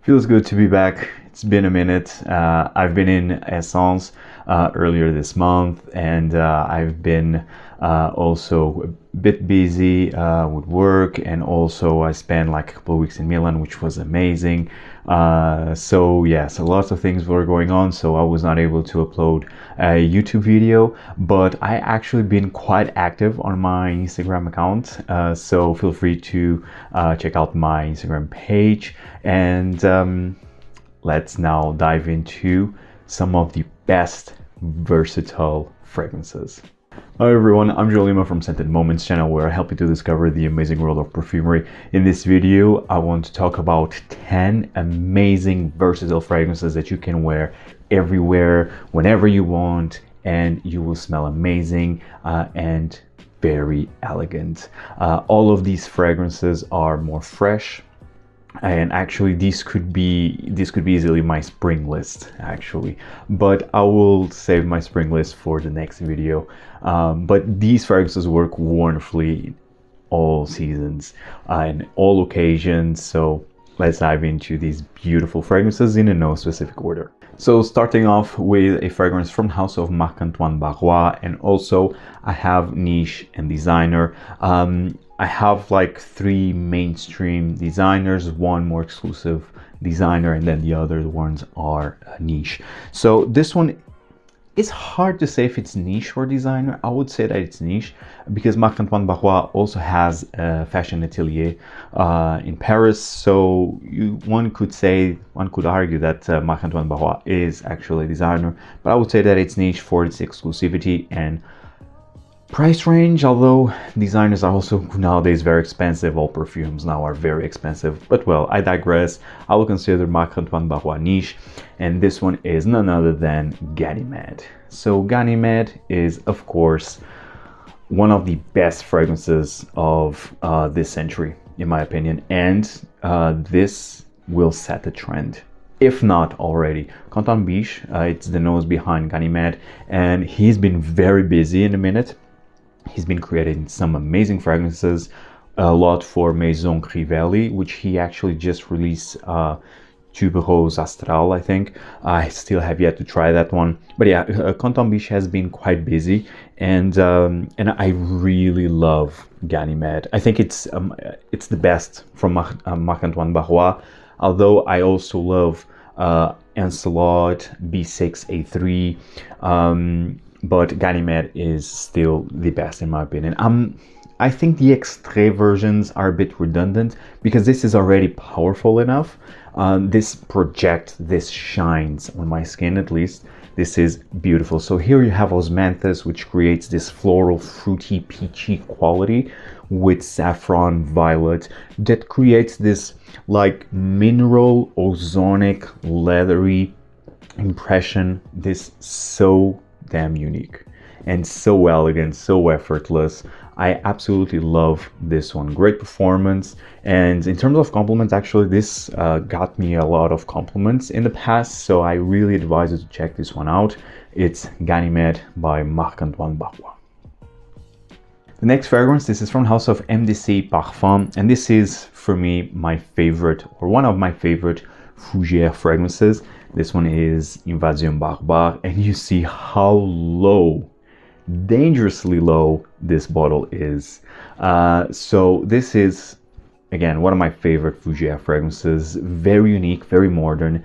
Feels good to be back. It's been a minute. I've been in Essence earlier this month, and I've been also a bit busy with work, and also I spent like a couple of weeks in Milan, which was amazing. So lots of things were going on, so I was not able to upload a YouTube video, but I actually been quite active on my Instagram account, so feel free to check out my Instagram page. And let's now dive into some of the best versatile fragrances. Hi everyone, I'm Joe from Scented Moments channel, where I help you to discover the amazing world of perfumery. In this video, I want to talk about 10 amazing versatile fragrances that you can wear everywhere, whenever you want, and you will smell amazing and very elegant. All of these fragrances are more fresh, and actually this could be easily my spring list actually, but I will save my spring list for the next video. But these fragrances work wonderfully all seasons and all occasions, so let's dive into these beautiful fragrances in no specific order. So starting off with a fragrance from House of Marc-Antoine Barrois, and also I have niche and designer. I have like 3 mainstream designers, 1 more exclusive designer, and then the other ones are niche. So this one, it's hard to say if it's niche or designer. I would say that it's niche because Marc-Antoine Barrois also has a fashion atelier in Paris. So one could argue that Marc-Antoine Barrois is actually a designer, but I would say that it's niche for its exclusivity and price range, although designers are also nowadays very expensive. All perfumes now are very expensive, but well, I digress. I will consider Marc-Antoine Barrois niche, and this one is none other than Ganymede. So Ganymede is, of course, one of the best fragrances of this century, in my opinion, and this will set the trend, if not already. Canton Biche, it's the nose behind Ganymede, and he's been very busy in a minute. He's been creating some amazing fragrances, a lot for Maison Crivelli, which he actually just released Tuberose Astral, I think. I still have yet to try that one. But yeah, Canton Biche has been quite busy, and I really love Ganymede. I think it's the best from Marc-Antoine Barrois, although I also love Ancelot, B6A3, but Ganymede is still the best in my opinion. I think the Extrait versions are a bit redundant because this is already powerful enough. This shines on my skin, at least. This is beautiful. So here you have osmanthus, which creates this floral, fruity, peachy quality with saffron, violet, that creates this like mineral, ozonic, leathery impression. This so damn unique and so elegant, so effortless. I absolutely love this one. Great performance, and in terms of compliments, actually this got me a lot of compliments in the past, so I really advise you to check this one out. It's Ganymede by Marc-Antoine Barrois. The next fragrance, this is from House of MDC Parfum, and this is for me my favorite, or one of my favorite Fougère fragrances. This one is Invasion Barbare, and you see how low, dangerously low, this bottle is. So this is, again, one of my favorite Fougère fragrances. Very unique, very modern.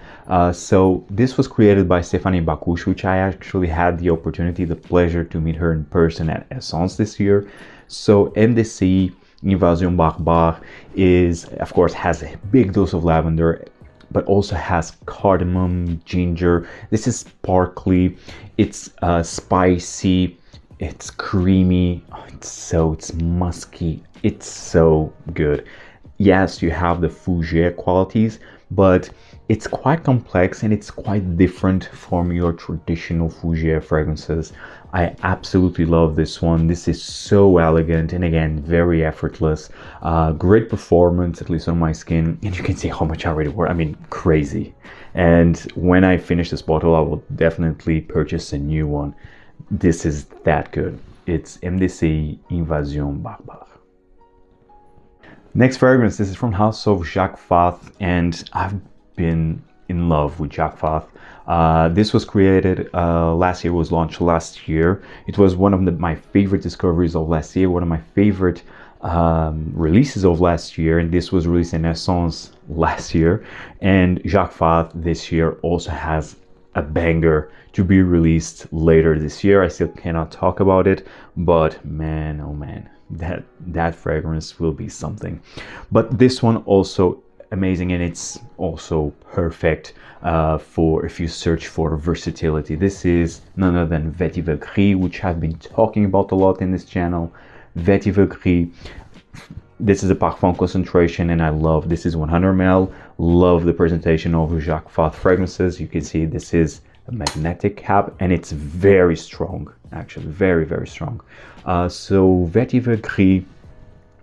So this was created by Stéphanie Bacouche, which I actually had the opportunity, the pleasure to meet her in person at Essence this year. So MDC Invasion Barbare is, of course, has a big dose of lavender, but also has cardamom, ginger. This is sparkly, it's spicy, it's creamy, it's musky, it's so good. Yes, you have the Fougère qualities, but it's quite complex and it's quite different from your traditional Fougère fragrances. I absolutely love this one. This is so elegant and again, very effortless. Great performance, at least on my skin. And you can see how much I already wore. I mean, crazy. And when I finish this bottle, I will definitely purchase a new one. This is that good. It's MDC Invasion Barbare. Next fragrance, this is from House of Jacques Fath, and I've been in love with Jacques Fath. This was created last year, was launched last year. It was one of my favorite discoveries of last year, one of my favorite releases of last year, and this was released in Essence last year. And Jacques Fath this year also has a banger to be released later this year. I still cannot talk about it, but man, oh man, that fragrance will be something. But this one also amazing, and it's also perfect for if you search for versatility. This is none other than Vetiver Gris, which I've been talking about a lot in this channel. Vetiver Gris, this is a parfum concentration, and I love this is 100 ml. Love the presentation of Jacques Fath fragrances. You can see this is a magnetic cap, and it's very strong, actually very, very strong. So Vetiver Gris,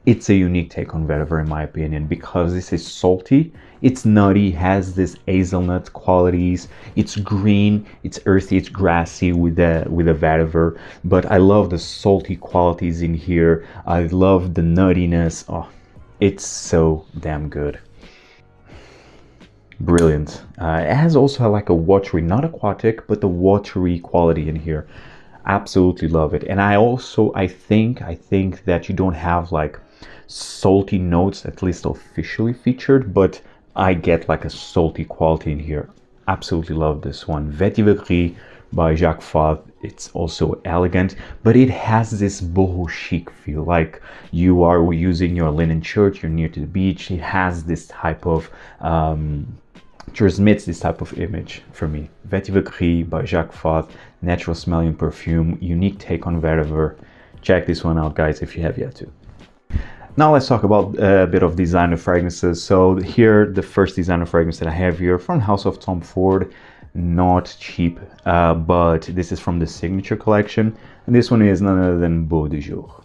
it's a unique take on vetiver in my opinion, because this is salty, it's nutty, has this hazelnut qualities, it's green, it's earthy, it's grassy with a vetiver, but I love the salty qualities in here. I love the nuttiness. Oh, it's so damn good. Brilliant. It has also like a watery, not aquatic, but the watery quality in here. Absolutely love it. And I think that you don't have like salty notes, at least officially featured, but I get like a salty quality in here. Absolutely love this one. Vetiver Gris by Jacques Fath. It's also elegant, but it has this boho chic feel, like you are using your linen shirt, you're near to the beach. It has this type of transmits this type of image for me. Vetiver Gris by Jacques Fath, natural smelling perfume, unique take on vetiver. Check this one out, guys, if you have yet to. Now let's talk about a bit of designer fragrances. So here, the first designer fragrance that I have here from House of Tom Ford, not cheap, but this is from the Signature collection, and this one is none other than Beau de Jour.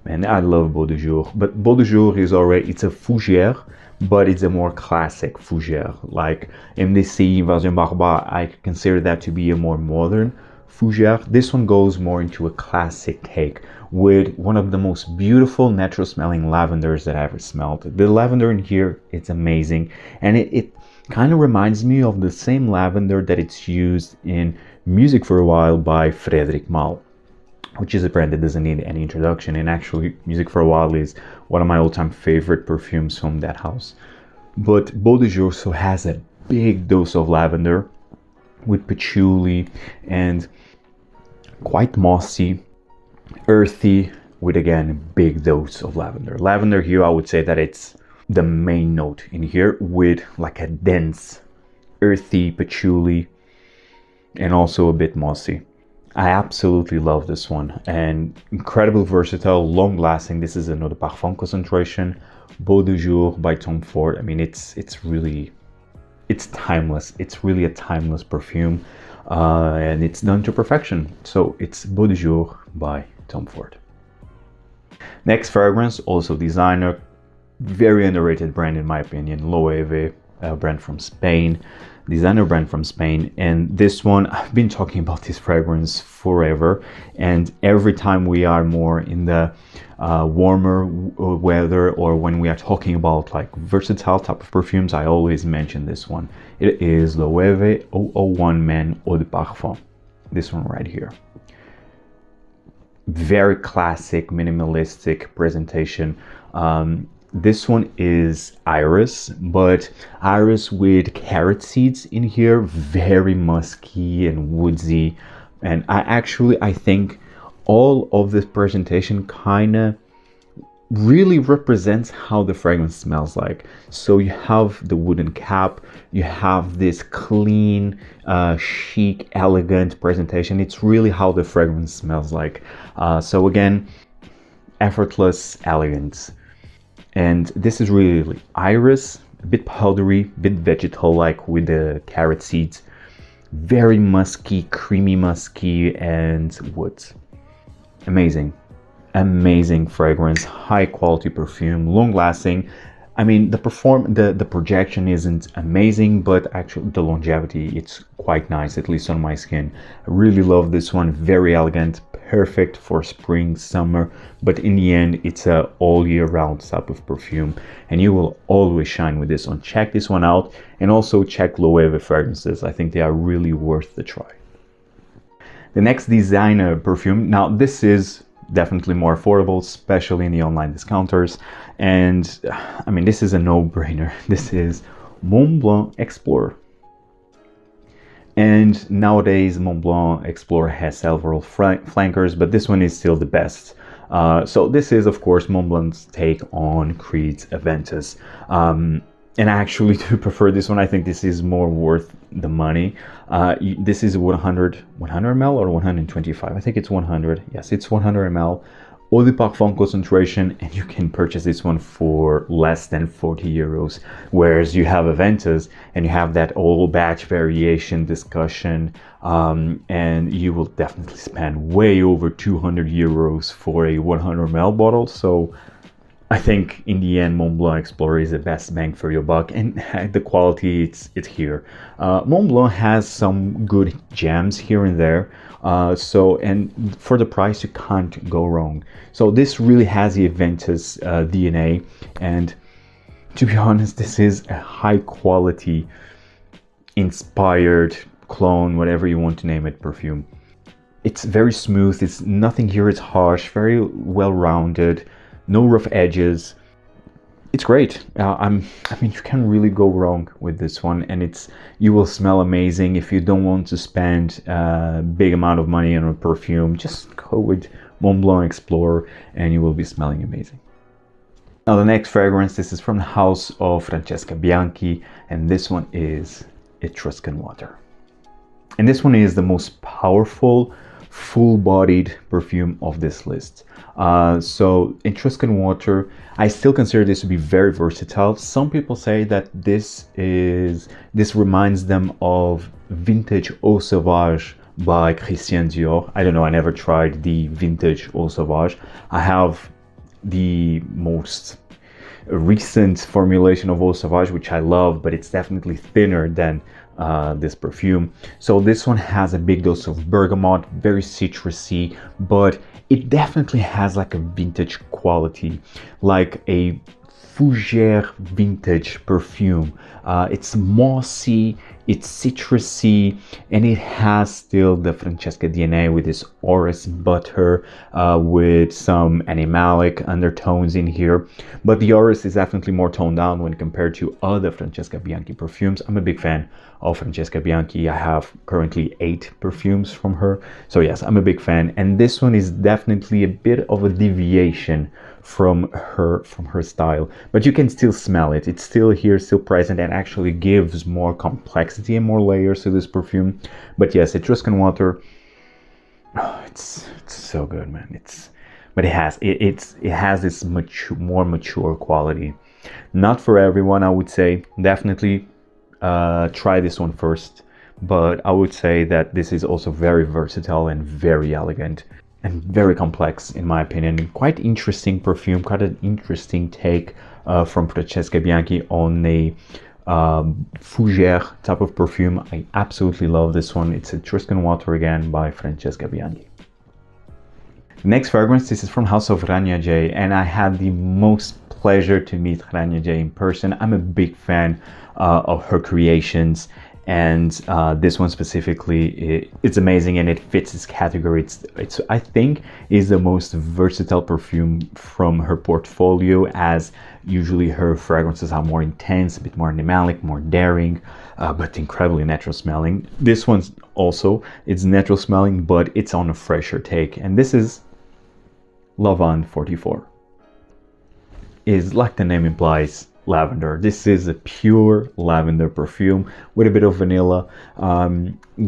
Man, I love Beau de Jour, but Beau de Jour is already, it's a fougère, but it's a more classic fougère. Like MDC, Invasion Barrois, I consider that to be a more modern fougère. This one goes more into a classic take with one of the most beautiful natural smelling lavenders that I ever smelled. The lavender in here, it's amazing, and it kind of reminds me of the same lavender that it's used in Music for a While by Frédéric Malle, which is a brand that doesn't need any introduction, and actually Music for a While is one of my all-time favorite perfumes from that house. But Beau de Jour also has a big dose of lavender with patchouli and quite mossy, earthy, with again a big dose of lavender. Lavender here, I would say that it's the main note in here, with like a dense, earthy patchouli and also a bit mossy. I absolutely love this one, and incredibly versatile, long lasting. This is another parfum concentration, Beau de Jour by Tom Ford. I mean, it's timeless. It's really a timeless perfume, and it's done to perfection. So it's Beau de Jour by Tom Ford. Next fragrance, also designer, very underrated brand in my opinion, Loewe, a brand from Spain, designer brand from Spain. And this one, I've been talking about this fragrance forever, and every time we are more in the warmer weather, or when we are talking about like versatile type of perfumes, I always mention this one. It is Loewe 001 Man Eau de Parfum. This one right here. Very classic, minimalistic presentation. This one is iris, but iris with carrot seeds in here, very musky and woodsy. And I think all of this presentation kind of really represents how the fragrance smells like. So you have the wooden cap, you have this clean, chic, elegant presentation. It's really how the fragrance smells like. So again, effortless elegance. And this is really iris, a bit powdery, a bit vegetal-like with the carrot seeds. Very musky, creamy musky, and woods. Amazing. Amazing fragrance, high quality perfume, long lasting. I mean, the projection isn't amazing, but actually the longevity, it's quite nice, at least on my skin. I really love this one, very elegant, perfect for spring, summer, but in the end it's a all year round type of perfume, and you will always shine with this one. Check this one out, and also check Loewe fragrances. I think they are really worth the try. The next designer perfume, now this is definitely more affordable, especially in the online discounters, and I mean, this is a no-brainer. This is Montblanc Explorer. And nowadays Montblanc Explorer has several flankers, but this one is still the best. So this is of course Montblanc's take on Creed's Aventus. And I actually do prefer this one. I think this is more worth the money. This is 100 ml or 125. I think it's 100. Yes, it's 100 ml. Eau de Parfum concentration, and you can purchase this one for less than 40 euros. Whereas you have Aventus and you have that old batch variation discussion, and you will definitely spend way over 200 euros for a 100 ml bottle. So I think in the end Montblanc Explorer is the best bang for your buck, and the quality, it's here. Montblanc has some good gems here and there, and for the price you can't go wrong. So this really has the Aventus DNA, and to be honest, this is a high quality inspired clone, whatever you want to name it, perfume. It's very smooth, it's nothing here is harsh, very well rounded, no rough edges. It's great. I mean, you can really go wrong with this one, and you will smell amazing. If you don't want to spend a big amount of money on a perfume, just go with Montblanc Explorer and you will be smelling amazing. Now the next fragrance, this is from the house of Francesca Bianchi, and this one is Etruscan Water. And this one is the most powerful, full-bodied perfume of this list. So Etruscan Water, I still consider this to be very versatile. Some people say that this reminds them of vintage Eau Sauvage by Christian Dior. I don't know, I never tried the vintage Eau Sauvage. I have the most recent formulation of Eau Sauvage, which I love, but it's definitely thinner than this perfume. So this one has a big dose of bergamot, very citrusy, but it definitely has like a vintage quality, like a fougere vintage perfume. It's mossy, it's citrusy, and it has still the Francesca DNA with this orris butter, with some animalic undertones in here. But the orris is definitely more toned down when compared to other Francesca Bianchi perfumes. I'm a big fan of Francesca Bianchi. I have currently 8 perfumes from her. So yes, I'm a big fan. And this one is definitely a bit of a deviation from her style, but you can still smell it. It's still here, still present, and actually gives more complexity and more layers to this perfume. But yes, Etruscan Water, oh, it's so good, man. But it has this more mature quality. Not for everyone, I would say. Definitely try this one first, but I would say that this is also very versatile and very elegant and very complex, in my opinion. Quite interesting perfume, quite an interesting take from Francesca Bianchi on a fougere type of perfume. I absolutely love this one. It's Etruscan Water again by Francesca Bianchi. Next fragrance, this is from House of Rania J, and I had the most pleasure to meet Rania J in person. I'm a big fan of her creations, and this one specifically, it's amazing, and it fits this category. It's I think is the most versatile perfume from her portfolio, as usually her fragrances are more intense, a bit more animalic, more daring, but incredibly natural smelling. This one's also, it's natural smelling, but it's on a fresher take, and this is Lavande 44. Is, like the name implies, lavender. This is a pure lavender perfume with a bit of vanilla.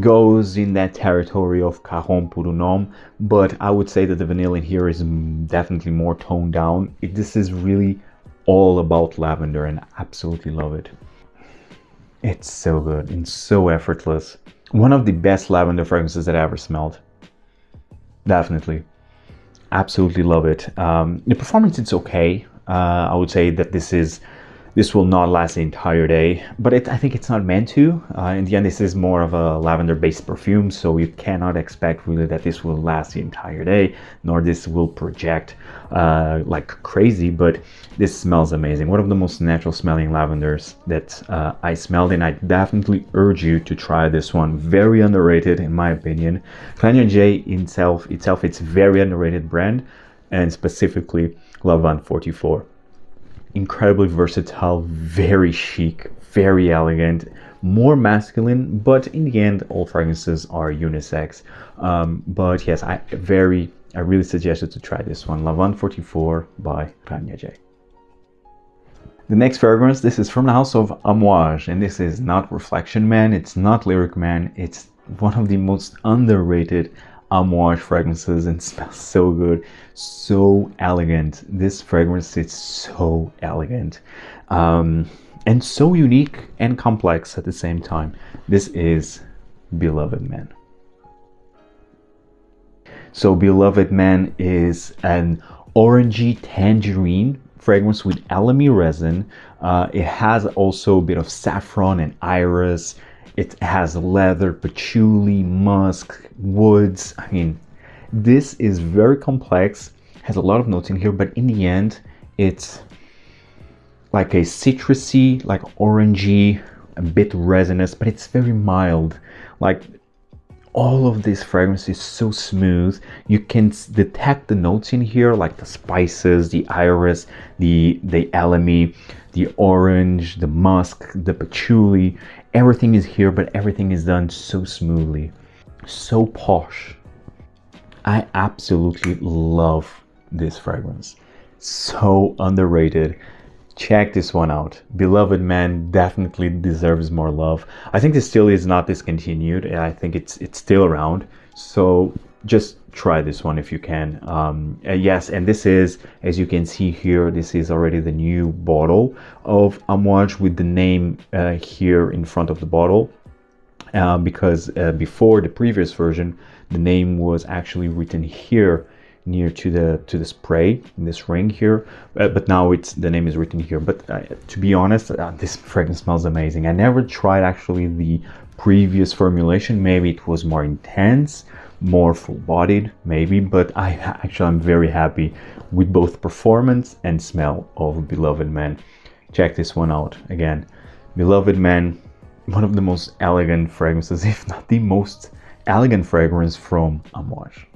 Goes in that territory of Caron pour un homme, but I would say that the vanilla in here is definitely more toned down. This is really all about lavender, and I absolutely love it. It's so good and so effortless. One of the best lavender fragrances that I ever smelled. Definitely. Absolutely love it. The performance, it's okay. I would say that this is This will not last the entire day, but I think it's not meant to. In the end, this is more of a lavender-based perfume, so you cannot expect really that this will last the entire day, nor this will project like crazy, but this smells amazing. One of the most natural smelling lavenders that I smelled, and I definitely urge you to try this one. Very underrated in my opinion. Rania J itself, it's very underrated brand, and specifically Lavande 44. Incredibly versatile, very chic, very elegant, more masculine, but in the end all fragrances are unisex. But yes, I really suggest you to try this one, Lavande 44 by Rania J. The next fragrance, this is from the house of Amouage, and this is not Reflection Man, it's not Lyric Man, it's one of the most underrated Amouage fragrances, and smells so good, so elegant. This fragrance is so elegant and so unique and complex at the same time. This is Beloved Man. So Beloved Man is an orangey tangerine fragrance with alamy resin. It has also a bit of saffron and iris. It has leather, patchouli, musk, woods. I mean, this is very complex, has a lot of notes in here, but in the end, it's like a citrusy, like orangey, a bit resinous, but it's very mild. Like, all of this fragrance is so smooth. You can detect the notes in here, like the spices, the iris, the alamy, the orange, the musk, the patchouli. Everything is here, but everything is done so smoothly, so posh. I absolutely love this fragrance. So underrated. Check this one out. Beloved Man definitely deserves more love. I think this still is not discontinued, and I think it's still around. So just try this one if you can. Yes, and this is, as you can see here, this is already the new bottle of Amouage with the name here in front of the bottle, because before the previous version, the name was actually written here near to the spray in this ring here, but now the name is written here. But to be honest, this fragrance smells amazing. I never tried actually the previous formulation. Maybe it was more intense, more full-bodied, maybe, but I'm very happy with both performance and smell of Beloved Man. Check this one out. Again, Beloved Man, one of the most elegant fragrances, if not the most elegant fragrance from Amouage.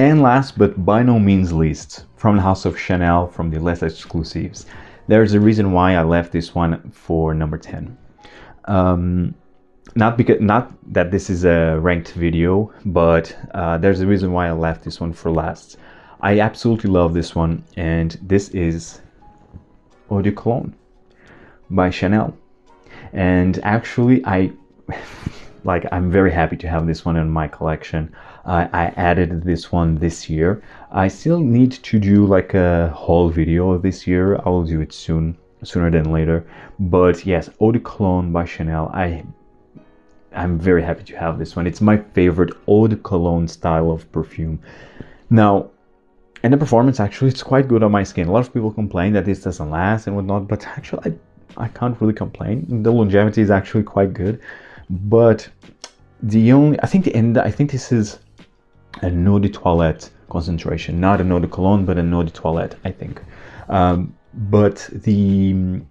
And last but by no means least, from the house of Chanel, from the less exclusives, there's a reason why I left this one for number 10. Not that this is a ranked video, but there's a reason why I left this one for last. I absolutely love this one, and this is Eau de Cologne by Chanel. And actually, I'm very happy to have this one in my collection. I added this one this year. I still need to do like a whole video of this year. I will do it sooner than later. But yes, Eau de Cologne by Chanel. I'm very happy to have this one. It's my favorite Eau de Cologne style of perfume. Now, and the performance actually, it's quite good on my skin. A lot of people complain that this doesn't last and whatnot, but actually I can't really complain. The longevity is actually quite good. But I think this is a Eau de Toilette concentration, not an Eau de Cologne, but an Eau de Toilette, I think. But the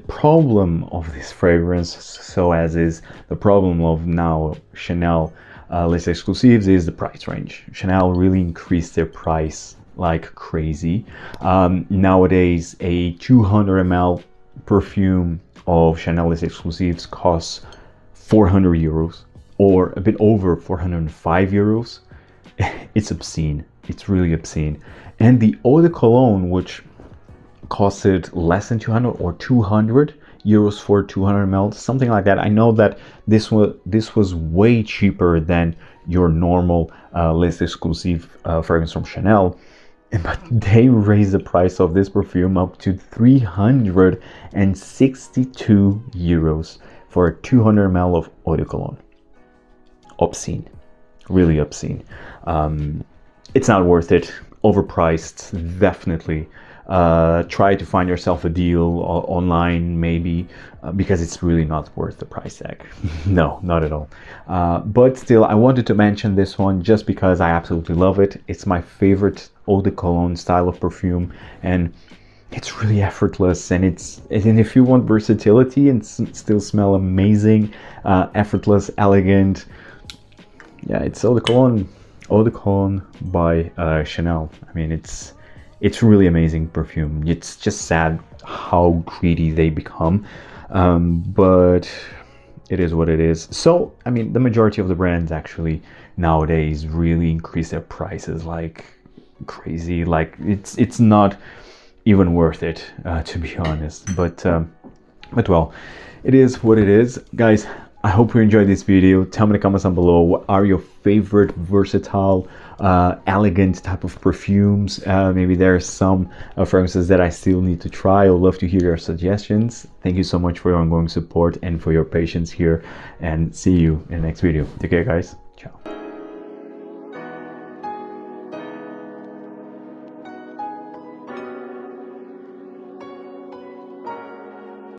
problem of this fragrance, so as is the problem of now Chanel less exclusives, is the price range. Chanel really increased their price like crazy. Nowadays, a 200 ml perfume of Chanel less exclusives costs 400 euros, or a bit over 405 euros. It's obscene. It's really obscene. And the Eau de Cologne, which costed less than 200 or 200 euros for 200 ml, something like that. I know that this was way cheaper than your normal less exclusive fragrance from Chanel, but they raised the price of this perfume up to 362 euros for a 200 ml of Eau de Cologne. Obscene, really obscene. It's not worth it. Overpriced, definitely. try to find yourself a deal online maybe, because it's really not worth the price tag. No, not at all. But still, I wanted to mention this one just because I absolutely love it. It's my favorite Eau de Cologne style of perfume, and it's really effortless, and if you want versatility and still smell amazing, effortless, elegant, yeah, it's Eau de Cologne by Chanel. I mean, it's really amazing perfume. It's just sad how greedy they become, but it is what it is. So I mean, the majority of the brands actually nowadays really increase their prices like crazy. Like it's not even worth it, to be honest, but well, it is what it is, guys. I hope you enjoyed this video. Tell me in the comments down below, what are your favorite versatile, elegant type of perfumes? Maybe there are some fragrances that I still need to try. I would love to hear your suggestions. Thank you so much for your ongoing support and for your patience here, and see you in the next video. Take care, guys. Ciao.